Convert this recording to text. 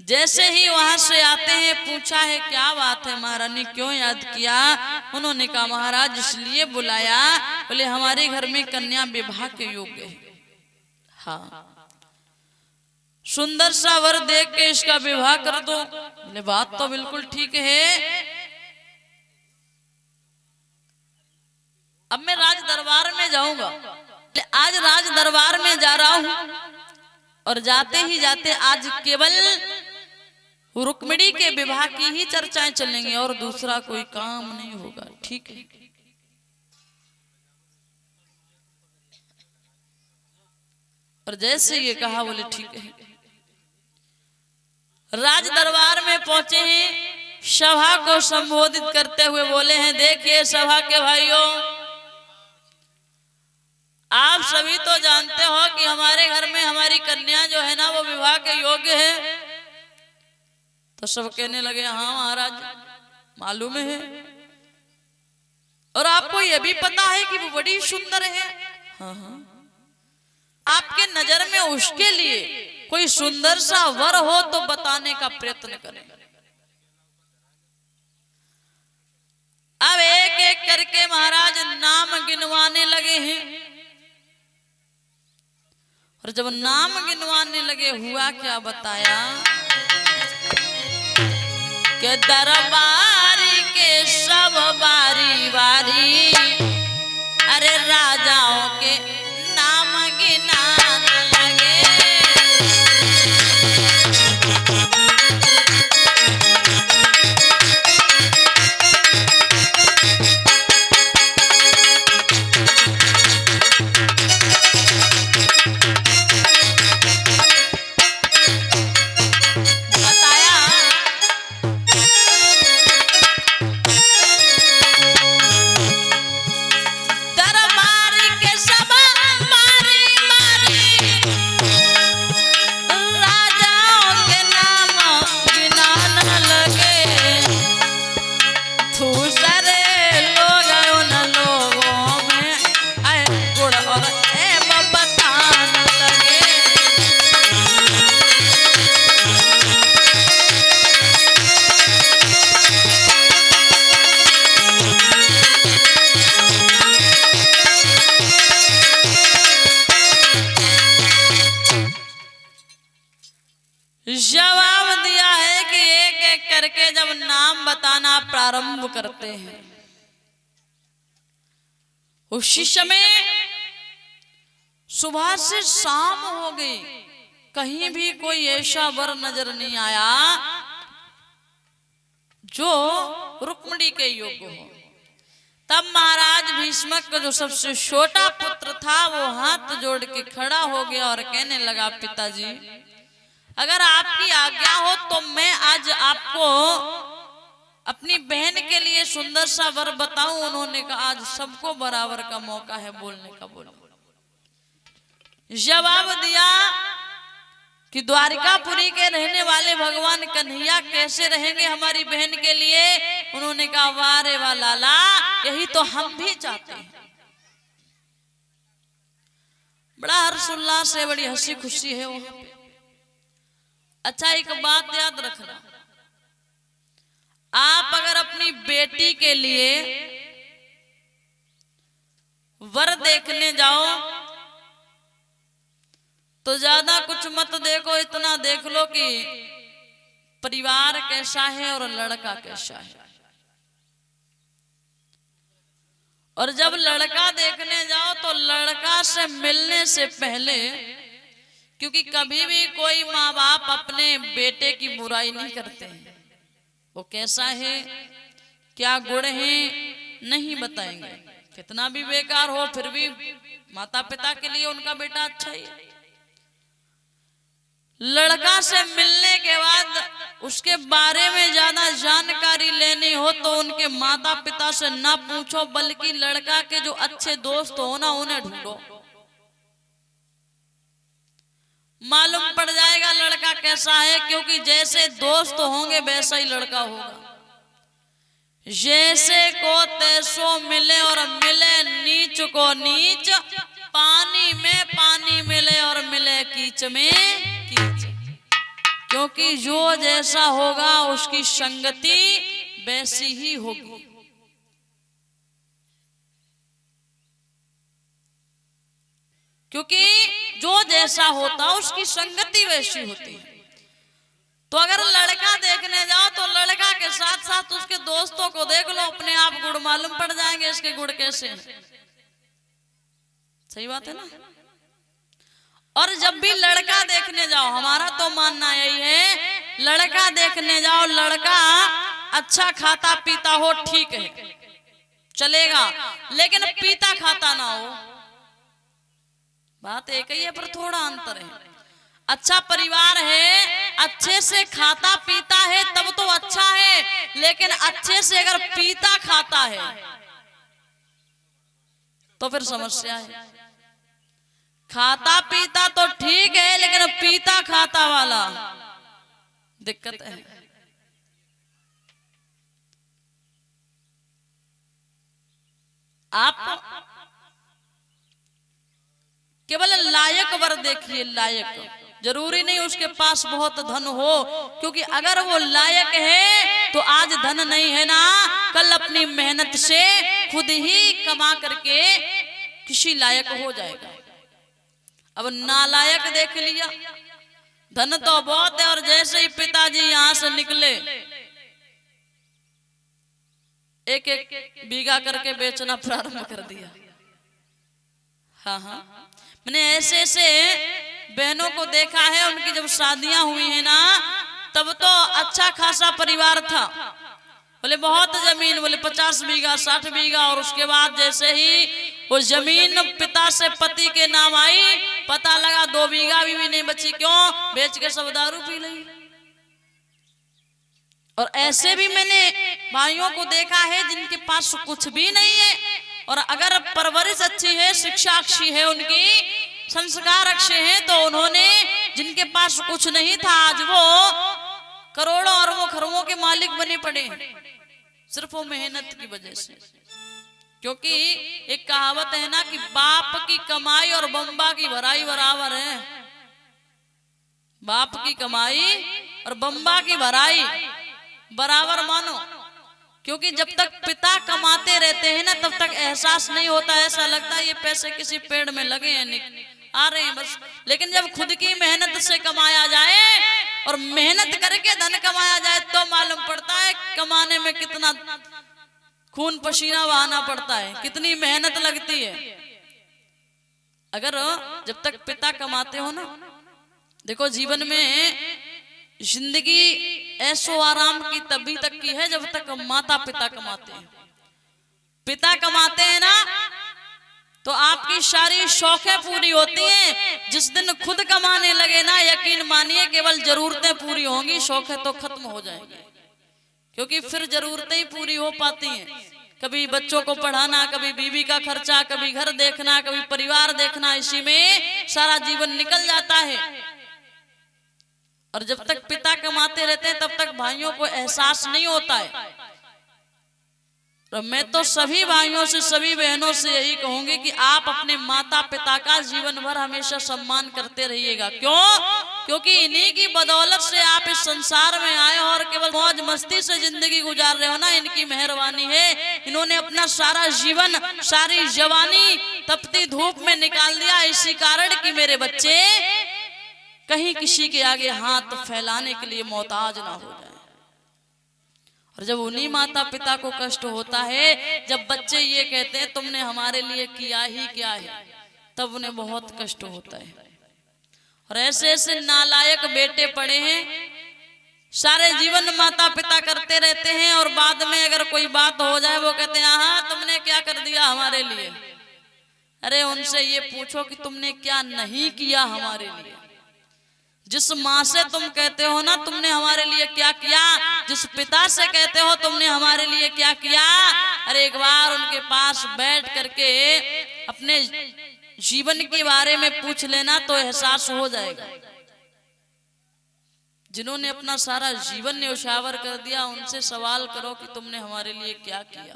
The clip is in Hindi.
जैसे ही वहां से आते हैं, पूछा है क्या बात है महारानी, क्यों याद किया? उन्होंने कहा महाराज इसलिए बुलाया, बोले हमारे घर में कन्या विवाह के योग्य है। हाँ, सुंदर सा वर देख के इसका विवाह कर दो। बोले बात तो बिल्कुल ठीक है। अब मैं राज दरबार में जाऊंगा। आज राज दरबार में जा रहा हूं और जाते ही जाते आज केवल रुक्मिणी के विवाह की ही चर्चाएं चलेंगी और दूसरा कोई काम नहीं होगा, ठीक है? और जैसे ये कहा, बोले ठीक है। राज दरबार में पहुंचे हैं, सभा को संबोधित करते हुए बोले हैं, देखिए सभा के भाइयों, आप सभी तो जानते हो कि हमारे घर में हमारी कन्या जो है ना वो विवाह के योग्य है। तो सब कहने लगे हाँ महाराज मालूम है, और आपको यह भी पता है कि वो बड़ी सुंदर है। हाँ हाँ, आपके नजर में उसके लिए कोई सुंदर सा वर हो तो बताने का प्रयत्न करें। अब एक एक करके महाराज नाम गिनवाने लगे हैं, और जब नाम गिनवाने लगे हुआ क्या बताया कि दरबारी के सब बारी बारी अरे राजाओं के नाम गिनाने लगे। जवाब दिया है कि एक एक करके जब नाम बताना प्रारंभ करते हैं, उसी समय सुबह से शाम हो गई, कहीं भी कोई ऐसा वर नजर नहीं आया जो रुक्मिणी के योग्य हो। तब महाराज भीष्मक का जो सबसे छोटा पुत्र था वो हाथ जोड़ के खड़ा हो गया और कहने लगा, पिताजी अगर आपकी आज्ञा हो तो मैं आज आपको अपनी बहन के लिए सुंदर सा वर बताऊं। उन्होंने कहा आज सबको बराबर का मौका है बोलने का। बोलो जवाब दिया कि द्वारिकापुरी के रहने वाले भगवान कन्हैया कैसे रहेंगे हमारी बहन के लिए। उन्होंने कहा वाह रे वाह लाला, यही तो हम भी चाहते हैं। बड़ा हर्षोल्लास है, बड़ी हंसी खुशी है वहां पे। अच्छा एक बात याद रखना, आप अगर अपनी बेटी के लिए वर देखने जाओ तो ज्यादा कुछ मत देखो, इतना देख लो कि परिवार कैसा है और लड़का कैसा है। और जब लड़का देखने जाओ तो लड़का से मिलने से पहले, क्योंकि कभी भी कोई माँ बाप अपने बेटे की बुराई नहीं करते हैं, वो कैसा है क्या गुण है नहीं बताएंगे। कितना भी बेकार हो फिर भी माता पिता के लिए उनका बेटा अच्छा ही है। लड़का से मिलने के बाद उसके बारे में ज्यादा जानकारी लेनी हो तो उनके माता पिता से ना पूछो, बल्कि लड़का के जो अच्छे दोस्त हो ना उन्हें ढूंढो। मालूम पड़ जाएगा लड़का कैसा है, क्योंकि जैसे दोस्त होंगे वैसा ही लड़का होगा। जैसे को तैसो मिले और मिले नीच को नीच, पानी में पानी मिले और मिले कीच में कीच। क्यों क्योंकि जो जैसा होगा उसकी संगति वैसी ही होगी। क्योंकि जो जैसा होता उसकी संगति वैसी होती है। तो अगर लड़का देखने जाओ तो लड़का के साथ साथ उसके दोस्तों को देख लो, अपने आप गुण मालूम पड़ जाएंगे इसके गुण कैसे हैं। सही बात है ना। और जब भी लड़का देखने जाओ, हमारा तो मानना यही है, लड़का देखने जाओ, लड़का अच्छा खाता पीता हो ठीक है चलेगा, लेकिन पीता खाता ना हो। बात एक ही है पर थोड़ा अंतर है। अच्छा परिवार है, अच्छे से खाता पीता है तब तो अच्छा है, लेकिन अच्छे से अगर पीता खाता है तो फिर समस्या है। खाता पीता तो ठीक है, लेकिन पीता खाता वाला दिक्कत है। आप केवल लायक वर देखिए, लायक जरूरी नहीं उसके पास बहुत धन हो, क्योंकि अगर वो लायक है तो आज धन नहीं है ना, कल अपनी मेहनत से खुद ही कमा करके किसी लायक हो जाएगा। अब नालायक देख लिया, धन तो बहुत है और जैसे ही पिताजी यहां से निकले एक एक बीघा करके बेचना प्रारंभ कर दिया। हाँ हाँ, मैंने ऐसे ऐसे बहनों को देखा है, उनकी जब शादियां हुई है ना तब तो अच्छा खासा परिवार था, बोले बहुत जमीन, बोले 50 बीघा 60 बीघा, और उसके बाद जैसे ही वो जमीन पिता से पति के नाम आई, पता लगा 2 बीघा भी नहीं बची। क्यों? बेच के सब दारू पी ली। और ऐसे भी मैंने भाइयों को देखा है जिनके पास कुछ भी नहीं है, और अगर परवरिश अच्छी है, शिक्षा अच्छी है, उनकी संस्कार अच्छे हैं, तो उन्होंने जिनके पास कुछ नहीं था आज वो करोड़ों अरबों खरबों के मालिक बने पड़े, सिर्फ वो मेहनत की वजह से। क्योंकि एक कहावत है ना कि बाप की कमाई और बम्बा की भराई बराबर है। बाप की कमाई और बम्बा की भराई बराबर मानो, क्योंकि जब तक पिता कमाते रहते हैं ना तब तक एहसास नहीं होता, ऐसा लगता है ये पैसे किसी पेड़ में लगे हैं आ रहे हैं बस। लेकिन जब खुद की मेहनत से कमाया जाए और मेहनत करके धन कमाया जाए तो मालूम पड़ता है कमाने में कितना खून पसीना बहाना पड़ता है, कितनी मेहनत लगती है। अगर जब तक पिता कमाते हो ना, देखो जीवन में जिंदगी ऐशो आराम की तभी तक की है जब तक माता पिता कमाते हैं। पिता कमाते हैं ना तो आपकी सारी शौकें पूरी होती हैं। जिस दिन खुद कमाने लगे ना, यकीन मानिए केवल जरूरतें पूरी होंगी, शौकें तो खत्म हो जाएंगी, क्योंकि फिर जरूरतें ही पूरी हो पाती हैं। कभी बच्चों को पढ़ाना, कभी बीवी का खर्चा, कभी घर देखना, कभी परिवार देखना, इसी में सारा जीवन निकल जाता है। और जब तक पिता कमाते रहते हैं तब तक भाइयों को एहसास नहीं होता है। तो मैं तो सभी भाइयों से, सभी बहनों से यही कहूंगी कि आप अपने माता पिता का जीवन भर हमेशा सम्मान करते रहिएगा। क्यों? क्योंकि इन्हीं की बदौलत से आप इस संसार में आए और केवल मौज मस्ती से जिंदगी गुजार रहे हो ना, इनकी मेहरबानी है। इन्होंने अपना सारा जीवन, सारी जवानी तपती धूप में निकाल दिया, इसी कारण कि मेरे बच्चे कहीं किसी के आगे हाथ फैलाने के लिए मोहताज ना हो जाए। और जब उन्हीं माता पिता को कष्ट होता है, जब बच्चे ये कहते हैं तुमने हमारे लिए किया ही क्या है, तब उन्हें बहुत कष्ट होता है। और ऐसे ऐसे नालायक बेटे पड़े हैं, सारे जीवन माता पिता करते रहते हैं और बाद में अगर कोई बात हो जाए वो कहते हैं हाँ तुमने क्या कर दिया हमारे लिए। अरे उनसे ये पूछो कि तुमने क्या नहीं किया हमारे लिए। जिस माँ से तुम कहते हो ना तुमने हमारे लिए क्या किया, जिस पिता से कहते हो तुमने हमारे लिए क्या किया, अरे एक बार उनके पास बैठ करके अपने जीवन के बारे में पूछ लेना तो एहसास हो जाएगा। जिन्होंने अपना सारा जीवन न्यौछावर कर दिया, उनसे सवाल करो कि तुमने हमारे लिए क्या किया।